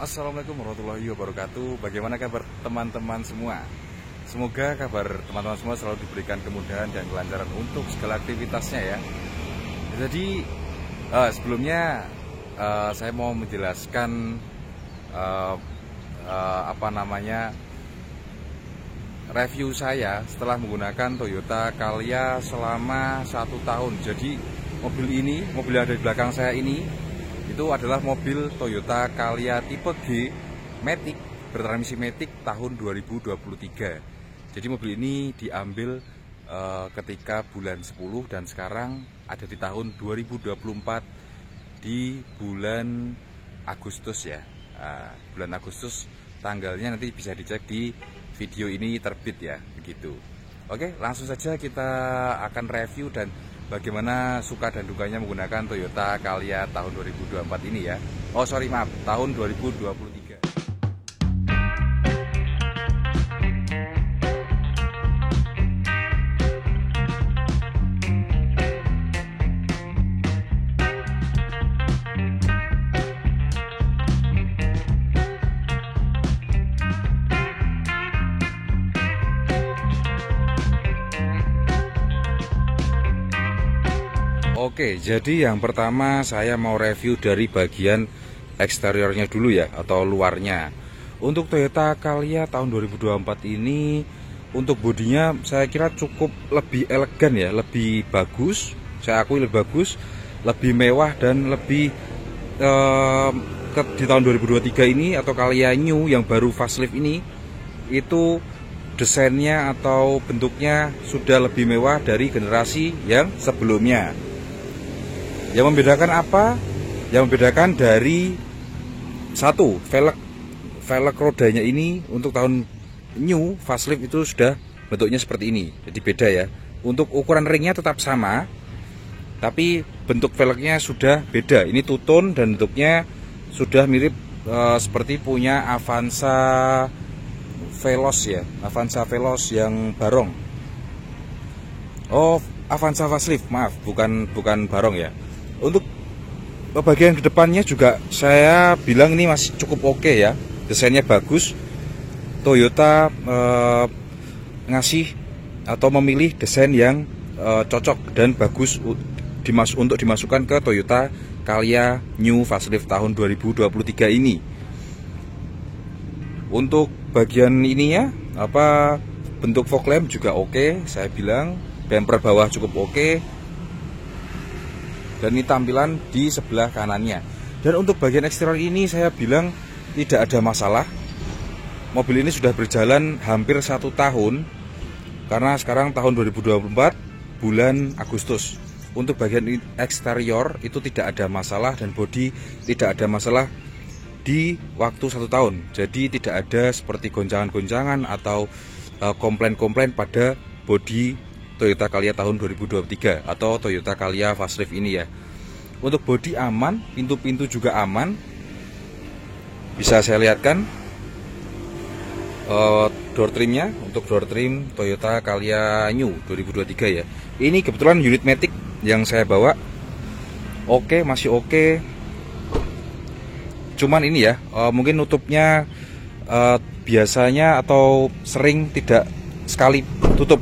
Assalamualaikum warahmatullahi wabarakatuh. Bagaimana kabar teman-teman semua? Semoga kabar teman-teman semua selalu diberikan kemudahan dan kelancaran untuk segala aktivitasnya ya. Jadi sebelumnya saya mau menjelaskan review saya setelah menggunakan Toyota Calya selama 1 tahun. Jadi mobil yang ada di belakang saya ini itu adalah mobil Toyota Calya tipe G Matic bertransmisi Matic tahun 2023. Jadi mobil ini diambil ketika bulan 10 dan sekarang ada di tahun 2024 di bulan Agustus ya. Bulan Agustus, tanggalnya nanti bisa dicek di video ini terbit ya, begitu. Oke, langsung saja kita akan review dan bagaimana suka dan dukanya menggunakan Toyota Calya tahun 2024 ini ya. Tahun 2023. Oke, jadi yang pertama saya mau review dari bagian eksteriornya dulu ya, atau luarnya. Untuk Toyota Calya tahun 2024 ini, untuk bodinya saya kira cukup lebih elegan ya, lebih bagus. Saya akui lebih bagus, lebih mewah dan lebih di tahun 2023 ini atau Calya New yang baru facelift ini, itu desainnya atau bentuknya sudah lebih mewah dari generasi yang sebelumnya. Yang membedakan apa? Yang membedakan dari satu, velg rodanya ini untuk tahun new facelift itu sudah bentuknya seperti ini. Jadi beda ya. Untuk ukuran ringnya tetap sama, tapi bentuk velgnya sudah beda. Ini two-tone dan bentuknya sudah mirip seperti punya Avanza Veloz ya. Avanza Veloz yang barong. Avanza facelift, maaf, bukan barong ya. Untuk bagian kedepannya juga saya bilang ini masih cukup oke ya, desainnya bagus. Toyota ngasih atau memilih desain yang cocok dan bagus untuk dimasukkan ke Toyota Calya New Facelift tahun 2023 ini. Untuk bagian ininya bentuk fog lamp juga oke, saya bilang. Bumper bawah cukup oke. Dan ini tampilan di sebelah kanannya. Dan untuk bagian eksterior ini saya bilang tidak ada masalah. Mobil ini sudah berjalan hampir 1 tahun, karena sekarang tahun 2024 bulan Agustus. Untuk bagian eksterior itu tidak ada masalah dan bodi tidak ada masalah di waktu 1 tahun. Jadi tidak ada seperti goncangan-goncangan atau komplain-komplain pada bodi Toyota Calya tahun 2023 atau Toyota Calya facelift ini ya. Untuk bodi aman, pintu-pintu juga aman. Bisa saya lihatkan door trimnya. Untuk door trim Toyota Calya New 2023 ya. Ini kebetulan unit Matic yang saya bawa. Oke, masih oke. Cuman ini ya, mungkin nutupnya biasanya atau sering tidak sekali tutup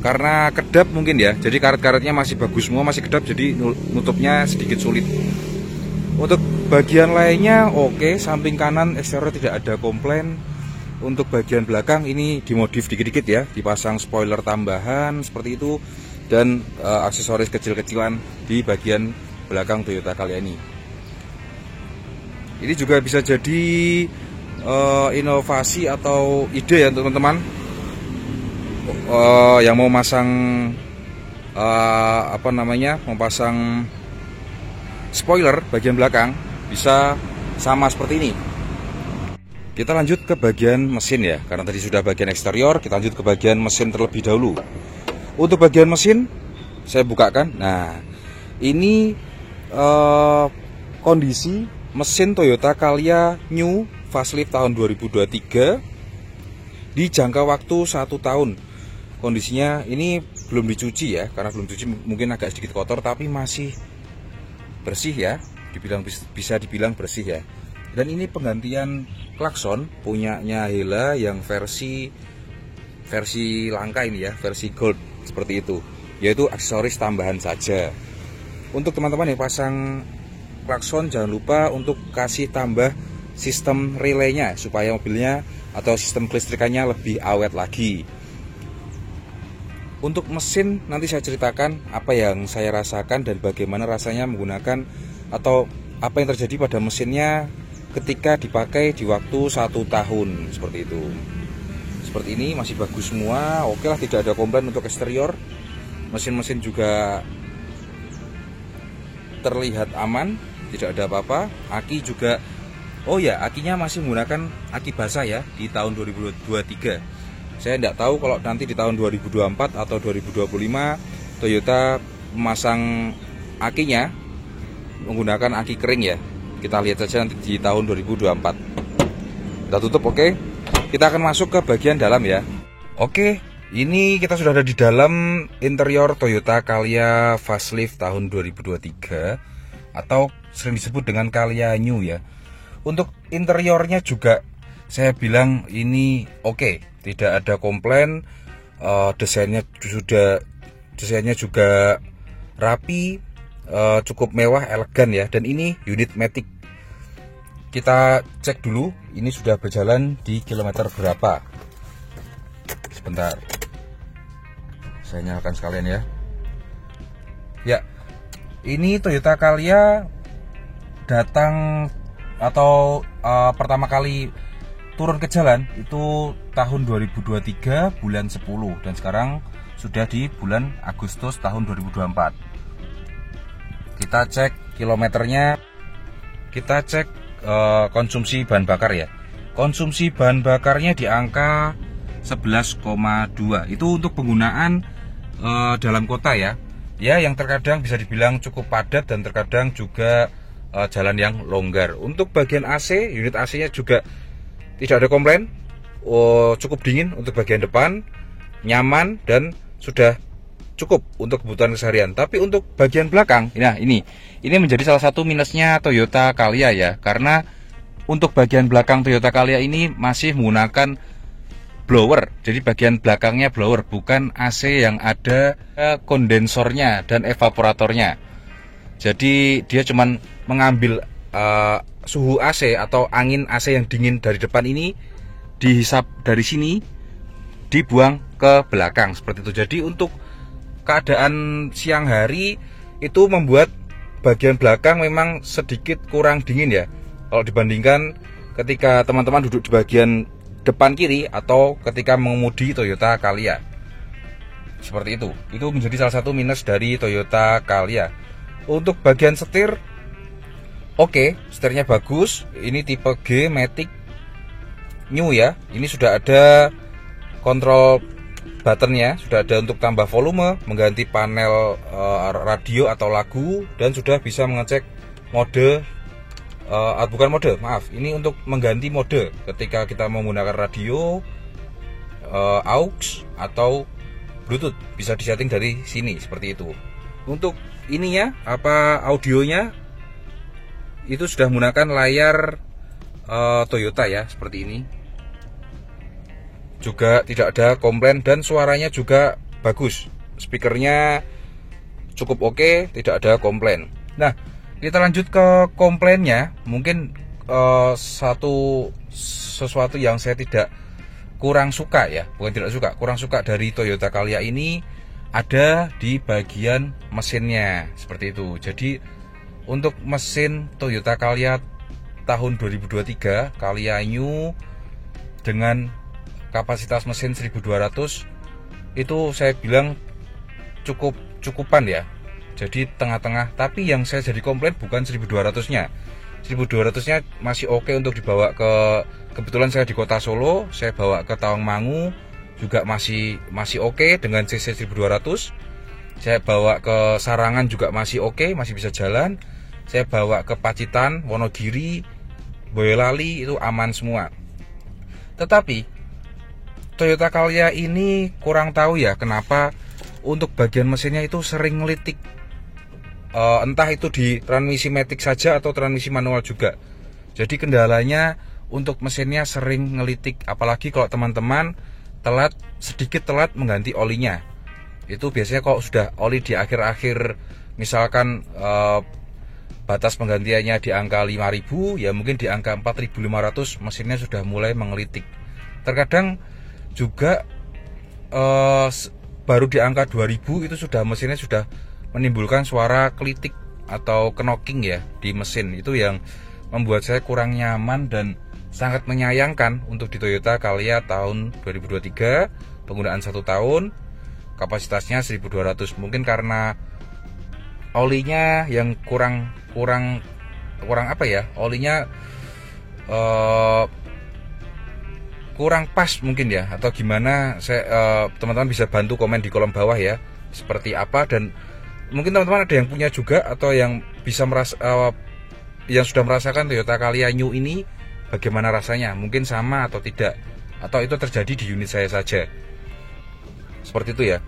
karena kedap mungkin ya. Jadi karet-karetnya masih bagus semua, masih kedap, jadi nutupnya sedikit sulit. Untuk bagian lainnya oke, samping kanan eksterior tidak ada komplain. Untuk bagian belakang ini dimodif dikit-dikit ya, dipasang spoiler tambahan seperti itu dan aksesoris kecil-kecilan di bagian belakang Toyota Calya ini. Ini juga bisa jadi inovasi atau ide ya teman-teman. Yang mau masang mau pasang spoiler bagian belakang bisa sama seperti ini. Kita lanjut ke bagian mesin ya, karena tadi sudah bagian eksterior, kita lanjut ke bagian mesin terlebih dahulu. Untuk bagian mesin saya bukakan. Nah, ini kondisi mesin Toyota Calya New Facelift tahun 2023 di jangka waktu 1 tahun. Kondisinya ini belum dicuci ya, karena belum dicuci mungkin agak sedikit kotor, tapi masih bersih ya, bisa dibilang bersih ya. Dan ini penggantian klakson punyanya Hella yang versi langka ini ya, versi gold seperti itu, yaitu aksesoris tambahan saja. Untuk teman-teman yang pasang klakson, jangan lupa untuk kasih tambah sistem relaynya supaya mobilnya atau sistem kelistrikannya lebih awet lagi. Untuk mesin nanti saya ceritakan apa yang saya rasakan dan bagaimana rasanya menggunakan atau apa yang terjadi pada mesinnya ketika dipakai di waktu 1 tahun seperti itu. Seperti ini masih bagus semua, oke lah, tidak ada komplain untuk eksterior. Mesin-mesin juga terlihat aman, tidak ada apa-apa. Aki juga, oh ya, akinya masih menggunakan aki basah ya di tahun 2023. Saya tidak tahu kalau nanti di tahun 2024 atau 2025 Toyota memasang akinya menggunakan aki kering ya. Kita lihat saja nanti di tahun 2024. Kita tutup, oke. Kita akan masuk ke bagian dalam ya. Oke, ini kita sudah ada di dalam interior Toyota Calya facelift tahun 2023 atau sering disebut dengan Calya New ya. Untuk interiornya juga saya bilang ini oke, tidak ada komplain. Desainnya juga rapi, cukup mewah, elegan ya. Dan ini unit matic. Kita cek dulu ini sudah berjalan di kilometer berapa. Sebentar, saya nyalakan sekalian ya. Ya, ini Toyota Calya datang atau pertama kali turun ke jalan itu tahun 2023 bulan 10 dan sekarang sudah di bulan Agustus tahun 2024. Kita cek kilometernya, kita cek konsumsi bahan bakar ya. Konsumsi bahan bakarnya di angka 11,2. Itu untuk penggunaan dalam kota ya. Ya, yang terkadang bisa dibilang cukup padat dan terkadang juga jalan yang longgar. Untuk bagian AC, unit AC-nya juga tidak ada komplain. Cukup dingin untuk bagian depan, nyaman dan sudah cukup untuk kebutuhan keseharian. Tapi untuk bagian belakang, nah ini menjadi salah satu minusnya Toyota Calya ya, karena untuk bagian belakang Toyota Calya ini masih menggunakan blower. Jadi bagian belakangnya blower, bukan AC yang ada kondensornya dan evaporatornya. Jadi dia cuman mengambil suhu AC atau angin AC yang dingin dari depan ini, dihisap dari sini, dibuang ke belakang seperti itu. Jadi untuk keadaan siang hari itu membuat bagian belakang memang sedikit kurang dingin ya, kalau dibandingkan ketika teman-teman duduk di bagian depan kiri atau ketika mengemudi Toyota Calya. Seperti itu. Itu menjadi salah satu minus dari Toyota Calya. Untuk bagian setir, oke, setirnya bagus. Ini tipe G Matic New ya. Ini sudah ada kontrol buttonnya, sudah ada untuk tambah volume, mengganti panel radio atau lagu, dan sudah bisa mengecek mode, ini untuk mengganti mode ketika kita menggunakan radio, aux atau Bluetooth, bisa disetting dari sini seperti itu. Untuk ininya audionya itu sudah menggunakan layar Toyota ya, seperti ini. Juga tidak ada komplain dan suaranya juga bagus. Speakernya cukup oke, tidak ada komplain. Nah, kita lanjut ke komplainnya. Mungkin sesuatu yang saya tidak kurang suka ya, bukan tidak suka, kurang suka dari Toyota Calya ini ada di bagian mesinnya seperti itu. Jadi untuk mesin Toyota Calya tahun 2023 Calya New dengan kapasitas mesin 1200 itu saya bilang cukupan ya. Jadi tengah-tengah, tapi yang saya jadi komplain bukan 1200-nya. 1200-nya masih oke untuk dibawa kebetulan saya di kota Solo, saya bawa ke Tawangmangu juga masih oke dengan cc 1200. Saya bawa ke Sarangan juga masih oke, masih bisa jalan. Saya bawa ke Pacitan, Wonogiri, Boyolali itu aman semua. Tetapi Toyota Calya ini kurang tahu ya kenapa untuk bagian mesinnya itu sering ngelitik. Entah itu di transmisi matic saja atau transmisi manual juga. Jadi kendalanya untuk mesinnya sering ngelitik, apalagi kalau teman-teman sedikit telat mengganti olinya. Itu biasanya kalau sudah oli di akhir-akhir, misalkan batas penggantiannya di angka 5.000, ya mungkin di angka 4.500 mesinnya sudah mulai mengelitik. Terkadang juga baru di angka 2.000 itu mesinnya sudah menimbulkan suara kelitik atau knocking ya di mesin. Itu yang membuat saya kurang nyaman dan sangat menyayangkan untuk di Toyota Calya tahun 2023, penggunaan 1 tahun, kapasitasnya 1.200. Mungkin karena olinya yang kurang apa ya, olinya kurang pas mungkin ya, atau gimana. Teman-teman bisa bantu komen di kolom bawah ya, seperti apa, dan mungkin teman-teman ada yang punya juga atau yang bisa yang sudah merasakan Toyota Calya New ini, bagaimana rasanya, mungkin sama atau tidak, atau itu terjadi di unit saya saja, seperti itu ya.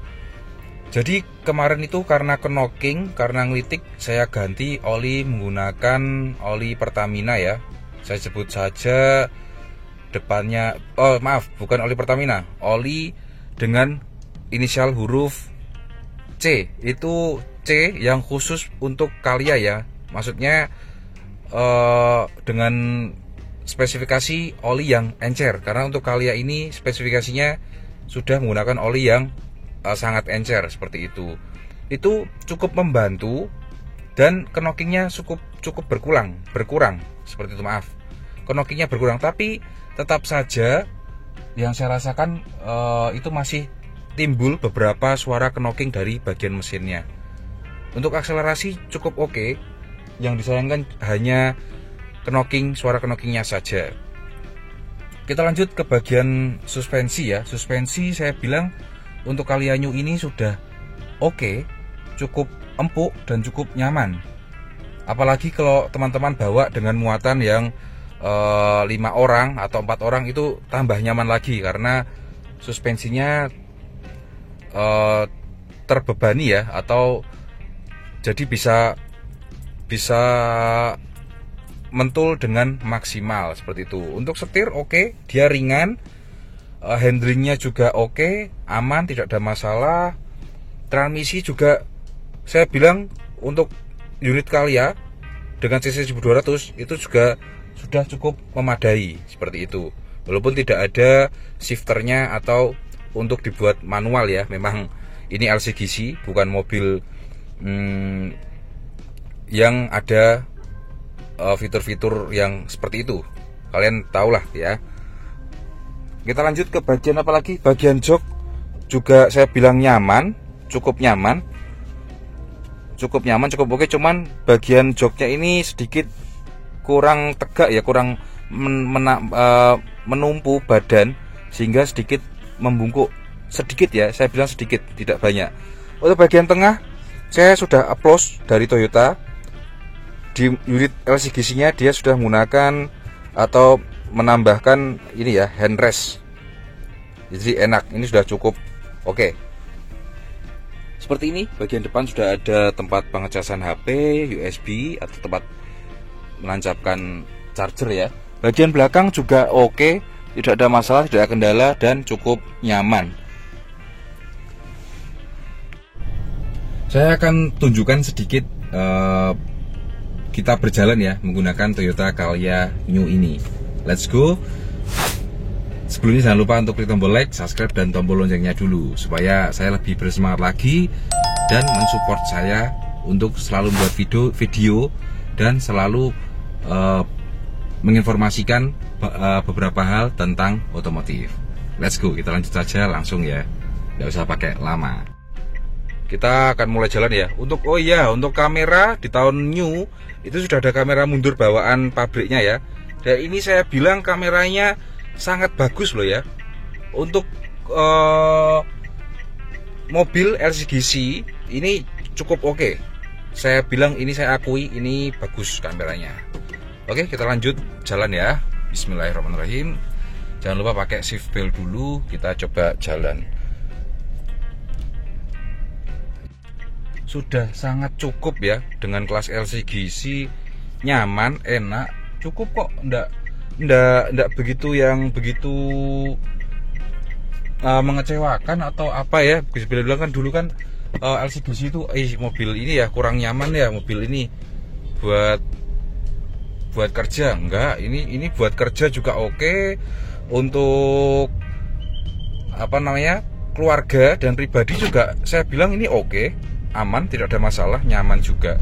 Jadi kemarin itu karena knocking, karena ngelitik, saya ganti oli menggunakan oli Pertamina ya. Saya sebut saja depannya, bukan oli Pertamina, oli dengan inisial huruf C. Itu C yang khusus untuk Calya ya. Maksudnya dengan spesifikasi oli yang encer, karena untuk Calya ini spesifikasinya sudah menggunakan oli yang sangat encer seperti itu. Itu cukup membantu, dan knockingnya cukup berkurang seperti itu. Knockingnya berkurang, tapi tetap saja yang saya rasakan itu masih timbul beberapa suara knocking dari bagian mesinnya. Untuk akselerasi cukup oke. Yang disayangkan hanya suara knockingnya saja. Kita lanjut ke bagian suspensi ya. Suspensi saya bilang untuk Calya New ini sudah oke, cukup empuk dan cukup nyaman. Apalagi kalau teman-teman bawa dengan muatan yang 5 orang atau 4 orang, itu tambah nyaman lagi karena suspensinya terbebani ya, atau jadi bisa mentul dengan maksimal seperti itu. Untuk setir oke, dia ringan, handlingnya juga oke, aman, tidak ada masalah. Transmisi juga saya bilang untuk unit Calya dengan cc 1200 itu juga sudah cukup memadai seperti itu. Walaupun tidak ada shifternya atau untuk dibuat manual ya, memang ini LCGC, bukan mobil yang ada fitur-fitur yang seperti itu. Kalian tahulah ya. Kita lanjut ke bagian apa lagi? Bagian jok juga saya bilang nyaman, cukup oke. Cuman bagian joknya ini sedikit kurang tegak ya, kurang menumpu badan, sehingga sedikit membungkuk. Sedikit ya, saya bilang sedikit, tidak banyak. Untuk bagian tengah saya sudah upload dari Toyota. Di unit LCGC-nya dia sudah menggunakan atau menambahkan ini ya, handrest. Jadi enak, ini sudah cukup oke. Seperti ini, bagian depan sudah ada tempat pengecasan HP, USB atau tempat menancapkan charger ya. Bagian belakang juga oke, tidak ada masalah, tidak ada kendala, dan cukup nyaman. Saya akan tunjukkan sedikit kita berjalan ya menggunakan Toyota Calya New ini. Let's go. Sebelumnya jangan lupa untuk klik tombol like, subscribe, dan tombol loncengnya dulu, supaya saya lebih bersemangat lagi dan mensupport saya untuk selalu membuat video dan selalu menginformasikan beberapa hal tentang otomotif. Let's go, kita lanjut saja langsung ya, nggak usah pakai lama. Kita akan mulai jalan ya. Untuk kamera di tahun new itu sudah ada kamera mundur bawaan pabriknya ya. Dan ini saya bilang kameranya sangat bagus loh ya. Untuk mobil LCGC ini cukup oke. Saya bilang ini, saya akui ini bagus kameranya. Oke, kita lanjut jalan ya. Bismillahirrahmanirrahim. Jangan lupa pakai seat belt dulu. Kita coba jalan. Sudah sangat cukup ya dengan kelas LCGC, nyaman, enak, cukup kok, ndak begitu yang begitu mengecewakan atau apa ya. Bisa bilang kan dulu kan LCGC itu mobil ini ya kurang nyaman ya, mobil ini buat kerja enggak, ini buat kerja juga oke, untuk apa namanya keluarga dan pribadi juga saya bilang ini oke, aman, tidak ada masalah, nyaman juga.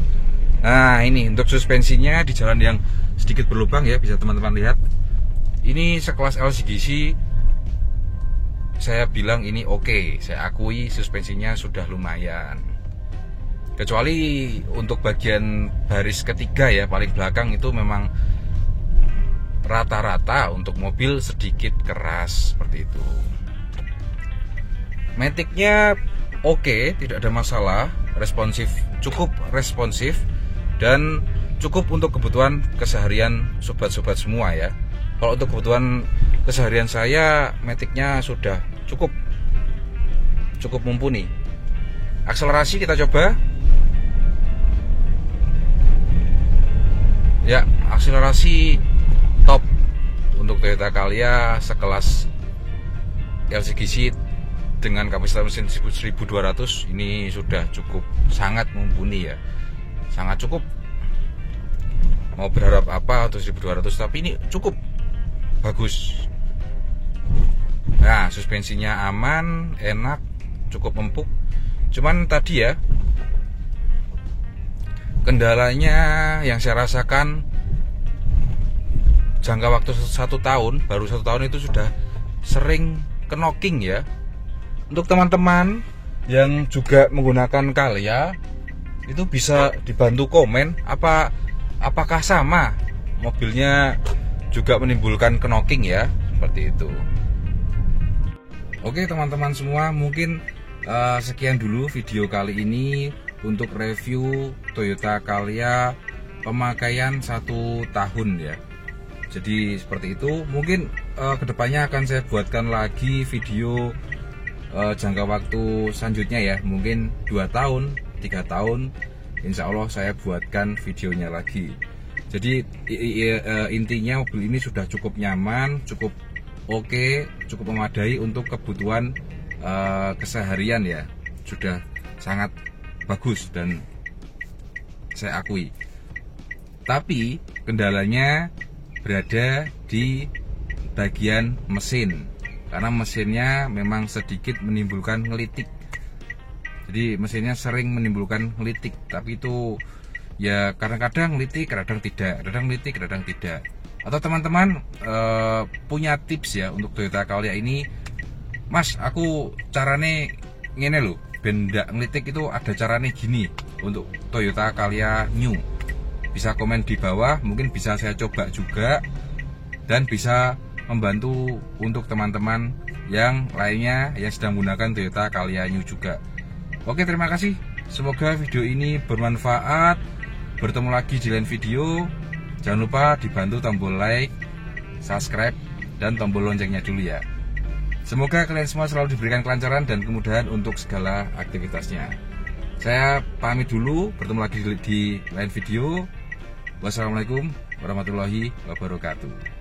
Nah ini untuk suspensinya di jalan yang sedikit berlubang ya, bisa teman-teman lihat. Ini sekelas LCGC saya bilang ini oke, saya akui suspensinya sudah lumayan. Kecuali untuk bagian baris ketiga ya, paling belakang itu memang rata-rata untuk mobil sedikit keras seperti itu. Matic-nya oke, tidak ada masalah, responsif, cukup responsif dan cukup untuk kebutuhan keseharian sobat-sobat semua ya. Kalau untuk kebutuhan keseharian saya, Matic-nya sudah cukup mumpuni. Akselerasi kita coba. Ya, akselerasi top untuk Toyota Calya sekelas LCGC dengan kapasitas mesin 1200 ini sudah cukup, sangat mumpuni ya, sangat cukup. Mau berharap apa untuk 1200, tapi ini cukup bagus. Nah, suspensinya aman, enak, cukup empuk. Cuman tadi ya, kendalanya yang saya rasakan jangka waktu 1 tahun, baru 1 tahun itu sudah sering knocking ya. Untuk teman-teman yang juga menggunakan Calya itu bisa dibantu komen apakah sama mobilnya juga menimbulkan knocking ya, seperti itu. Oke teman-teman semua, mungkin sekian dulu video kali ini untuk review Toyota Calya pemakaian 1 tahun ya. Jadi seperti itu. Mungkin kedepannya akan saya buatkan lagi video jangka waktu selanjutnya ya, mungkin 2 tahun, 3 tahun, insya Allah saya buatkan videonya lagi. Jadi intinya mobil ini sudah cukup nyaman, cukup oke, cukup memadai untuk kebutuhan keseharian ya, sudah sangat bagus dan saya akui. Tapi kendalanya berada di bagian mesin, karena mesinnya memang sedikit menimbulkan ngelitik. Jadi mesinnya sering menimbulkan ngelitik, tapi itu ya kadang-kadang ngelitik, kadang tidak, kadang ngelitik, kadang tidak. Atau teman-teman punya tips ya untuk Toyota Calya ini, Mas, aku carane ngene lho, ben ndak ngelitik itu ada carane gini untuk Toyota Calya New. Bisa komen di bawah, mungkin bisa saya coba juga dan bisa membantu untuk teman-teman yang lainnya yang sedang menggunakan Toyota Calya New juga. Oke, terima kasih. Semoga video ini bermanfaat. Bertemu lagi di lain video. Jangan lupa dibantu tombol like, subscribe, dan tombol loncengnya dulu ya. Semoga kalian semua selalu diberikan kelancaran dan kemudahan untuk segala aktivitasnya. Saya pamit dulu, bertemu lagi di lain video. Wassalamualaikum warahmatullahi wabarakatuh.